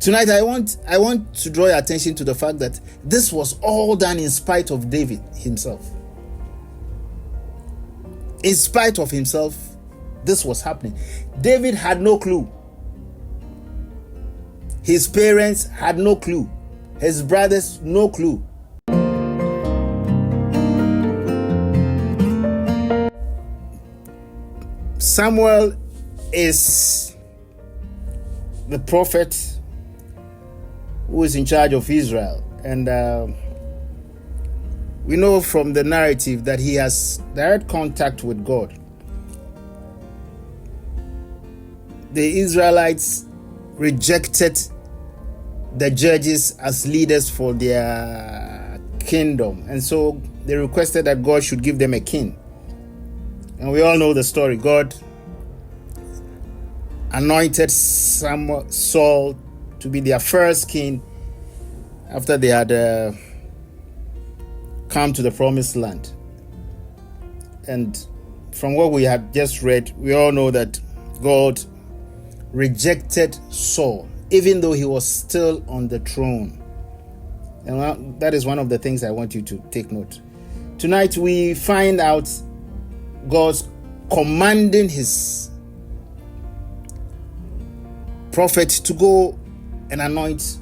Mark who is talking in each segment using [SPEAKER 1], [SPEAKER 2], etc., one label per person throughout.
[SPEAKER 1] Tonight, I want to draw your attention to the fact that this was all done in spite of David himself. In spite of himself, this was happening. David had no clue. His parents had no clue. His brothers, no clue. Samuel is the prophet who is in charge of Israel. And we know from the narrative that he has direct contact with God. The Israelites rejected the judges as leaders for their kingdom. And so they requested that God should give them a king. And we all know the story. God anointed Saul to be their first king after they had come to the promised land. And from what we had just read, we all know that God rejected Saul, even though he was still on the throne. And that is one of the things I want you to take note. Tonight we find out God's commanding his prophet to go and anoint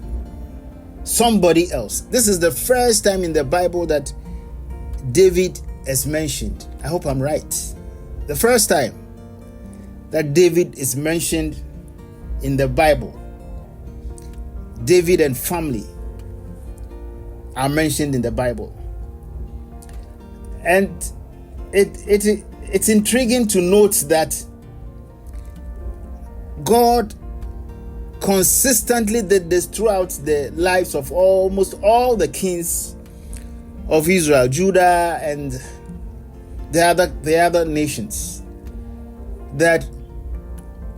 [SPEAKER 1] somebody else. This is the first time in the Bible that David is mentioned. I hope I'm right. The first time that David is mentioned in the Bible. David and family are mentioned in the Bible. And it's intriguing to note that God consistently did this throughout the lives of almost all the kings of Israel, Judah, and the other nations. That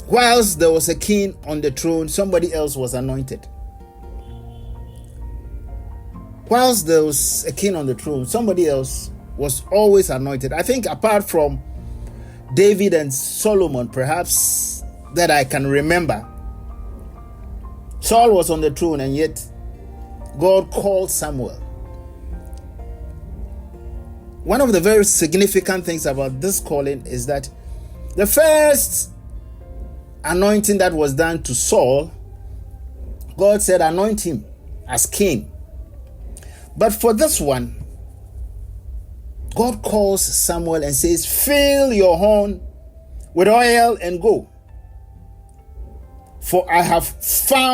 [SPEAKER 1] whilst there was a king on the throne, somebody else was anointed. Whilst there was a king on the throne, somebody else was always anointed. I think apart from David and Solomon, perhaps, that I can remember, Saul was on the throne, and yet God called Samuel. One of the very significant things about this calling is that the first anointing that was done to Saul, God said, anoint him as king. But for this one, God calls Samuel and says, fill your horn with oil and go. For I have found